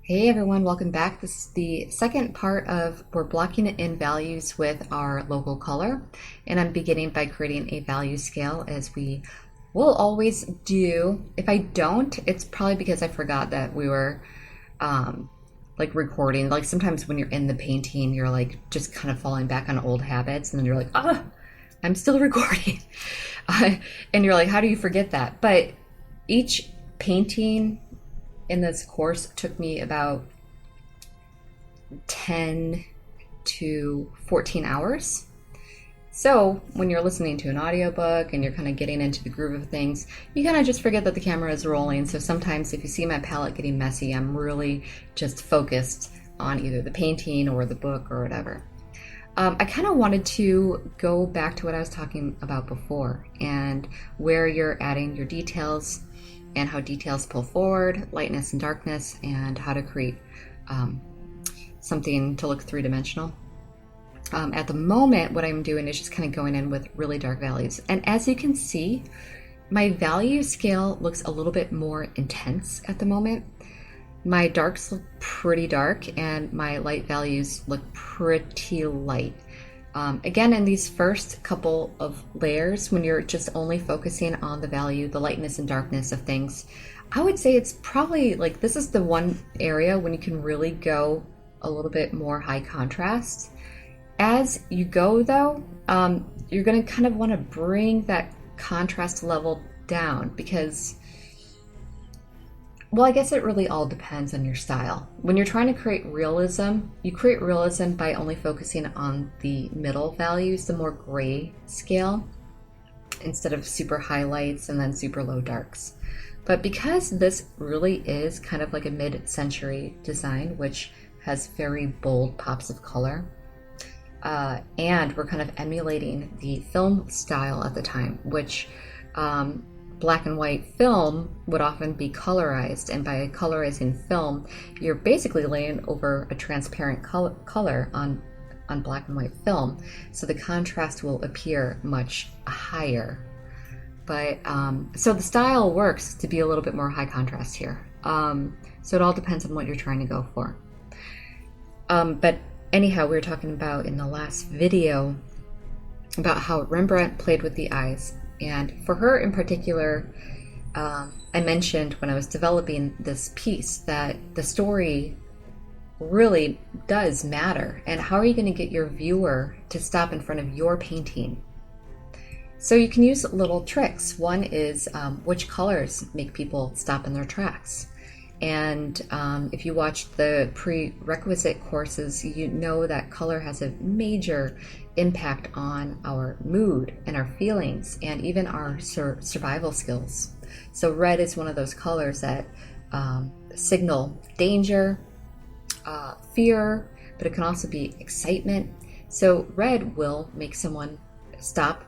Hey everyone, welcome back. This is the second part of we're blocking in values with our local color. And I'm beginning by creating a value scale as we will always do. If I don't, it's probably because I forgot that we were like recording. Like sometimes when you're in the painting, you're like just kind of falling back on old habits and then you're like, I'm still recording. And you're like, how do you forget that? But each painting in this course took me about 10 to 14 hours. So when you're listening to an audiobook and you're kind of getting into the groove of things, you kind of just forget that the camera is rolling. So sometimes if you see my palette getting messy, I'm really just focused on either the painting or the book or whatever. I kind of wanted to go back to what I was talking about before and where you're adding your details and how details pull forward, lightness and darkness, and how to create something to look three-dimensional. At the moment, what I'm doing is just kind of going in with really dark values. And as you can see, my value scale looks a little bit more intense at the moment. My darks look pretty dark and my light values look pretty light. Again, in these first couple of layers, when you're just only focusing on the value, the lightness and darkness of things, I would say it's probably like this is the one area when you can really go a little bit more high contrast. As you go though, you're going to kind of want to bring that contrast level down because, well, I guess it really all depends on your style. When you're trying to create realism, you create realism by only focusing on the middle values, the more gray scale, instead of super highlights and then super low darks. But because this really is kind of like a mid-century design, which has very bold pops of color, and we're kind of emulating the film style at the time, which black and white film would often be colorized, and by colorizing film, you're basically laying over a transparent color on black and white film, so the contrast will appear much higher. But so the style works to be a little bit more high contrast here. So it all depends on what you're trying to go for. But anyhow, we were talking about in the last video about how Rembrandt played with the eyes. And for her in particular, I mentioned when I was developing this piece that the story really does matter. And how are you going to get your viewer to stop in front of your painting? So you can use little tricks. One is which colors make people stop in their tracks. And if you watch the prerequisite courses, you know that color has a major impact on our mood and our feelings and even our survival skills. So red is one of those colors that signal danger, fear, but it can also be excitement. So red will make someone stop,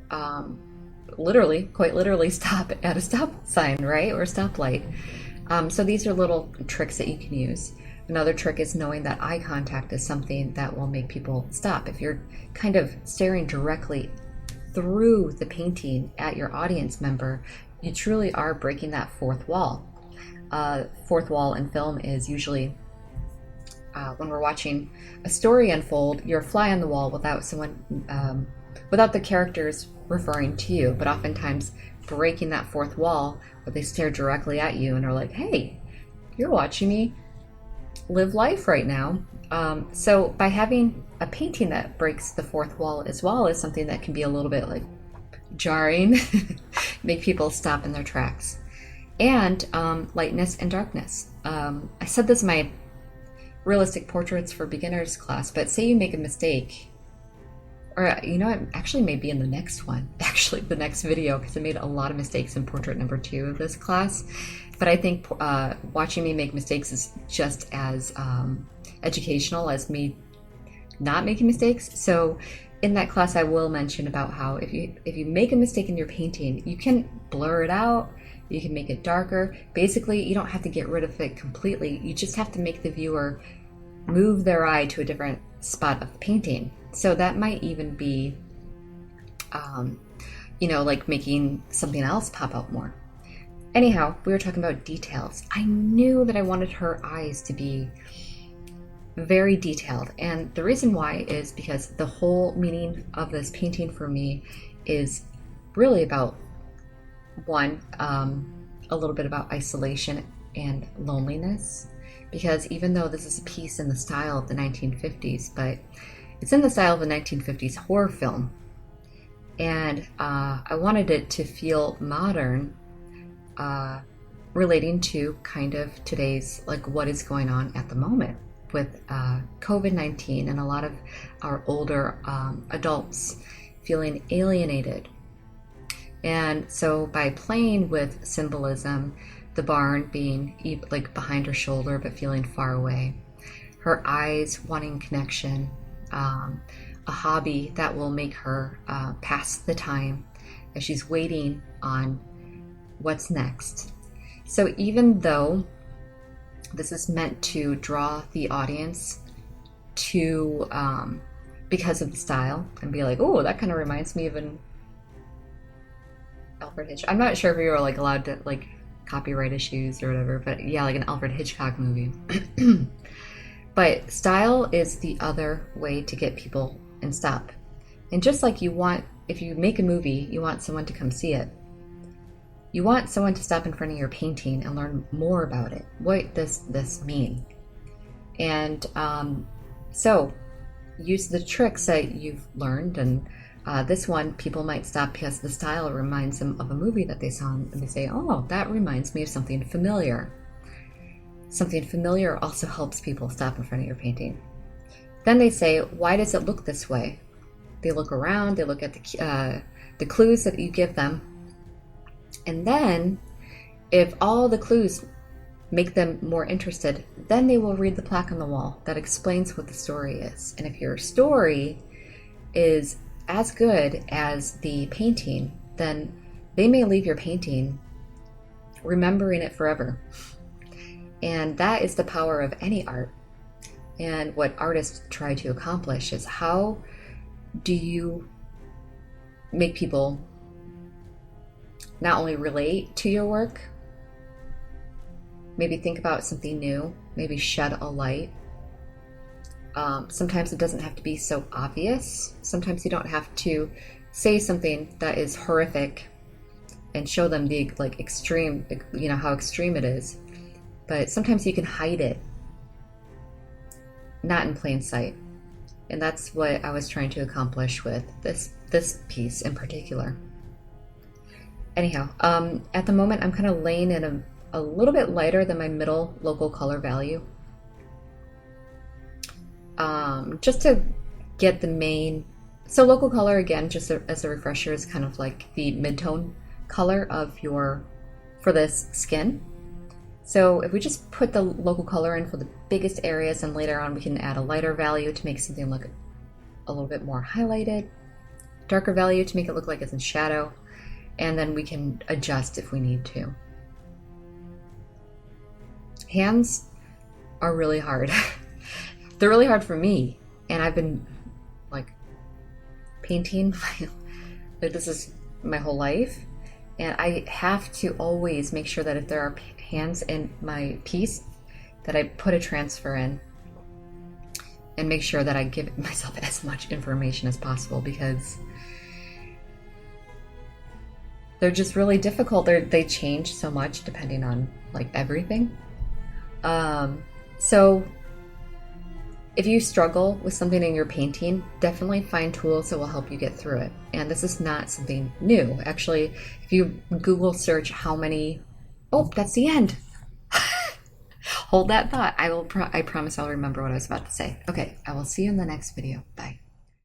quite literally stop at a stop sign, right? Or a stoplight. So these are little tricks that you can use. Another trick is knowing that eye contact is something that will make people stop. If you're kind of staring directly through the painting at your audience member, you truly are breaking that fourth wall. Fourth wall in film is usually when we're watching a story unfold, you're a fly on the wall without someone, without the characters referring to you, but oftentimes breaking that fourth wall where they stare directly at you and are like, hey, you're watching me live life right now. So by having a painting that breaks the fourth wall as well is something that can be a little bit like jarring, make people stop in their tracks. And lightness and darkness. I said this in my realistic portraits for beginners class, but say you make a mistake, or you know what, actually maybe in the next one, actually the next video, because I made a lot of mistakes in portrait number 2 of this class. But I think watching me make mistakes is just as educational as me not making mistakes. So in that class, I will mention about how if you make a mistake in your painting, you can blur it out, you can make it darker. Basically, you don't have to get rid of it completely. You just have to make the viewer move their eye to a different spot of the painting. So that might even be, like making something else pop out more. Anyhow, we were talking about details. I knew that I wanted her eyes to be very detailed, and the reason why is because the whole meaning of this painting for me is really about one, a little bit about isolation and loneliness, because even though this is a piece in the style of the 1950s, but it's in the style of a 1950s horror film, and I wanted it to feel modern, relating to kind of today's, like, what is going on at the moment with COVID-19 and a lot of our older adults feeling alienated. And so by playing with symbolism, the barn being like behind her shoulder but feeling far away, her eyes wanting connection, a hobby that will make her pass the time as she's waiting on what's next. So even though this is meant to draw the audience to, because of the style, and be like, oh, that kind of reminds me of an Alfred Hitchcock. I'm not sure if we were like allowed to like copyright issues or whatever, but yeah, like an Alfred Hitchcock movie. But style is the other way to get people in stop. And just like you want, if you make a movie, you want someone to come see it. You want someone to stop in front of your painting and learn more about it. What does this mean? And so use the tricks that you've learned. And this one, people might stop because the style reminds them of a movie that they saw, and they say, oh, that reminds me of something familiar. Something familiar also helps people stop in front of your painting. Then they say, why does it look this way? They look around, they look at the clues that you give them. And then, if all the clues make them more interested, then they will read the plaque on the wall that explains what the story is. And if your story is as good as the painting, then they may leave your painting remembering it forever. And that is the power of any art. And what artists try to accomplish is, how do you make people not only relate to your work, maybe think about something new, maybe shed a light. Sometimes it doesn't have to be so obvious. Sometimes you don't have to say something that is horrific and show them the like extreme, you know, how extreme it is. But sometimes you can hide it, not in plain sight. And that's what I was trying to accomplish with this piece in particular. Anyhow, at the moment I'm kind of laying in a little bit lighter than my middle local color value. Just to get the main, so local color, again, just as a refresher, is kind of like the mid-tone color of for this skin. So if we just put the local color in for the biggest areas, and later on we can add a lighter value to make something look a little bit more highlighted, darker value to make it look like it's in shadow, and then we can adjust if we need to. Hands are really hard. They're really hard for me, and I've been like painting like this is my whole life, and I have to always make sure that if there are hands in my piece, that I put a transfer in and make sure that I give myself as much information as possible, because they're just really difficult. They change so much depending on like everything. So if you struggle with something in your painting, definitely find tools that will help you get through it. And this is not something new. Actually, if you Google search how many, oh, that's the end. Hold that thought. I promise I'll remember what I was about to say. Okay, I will see you in the next video. Bye.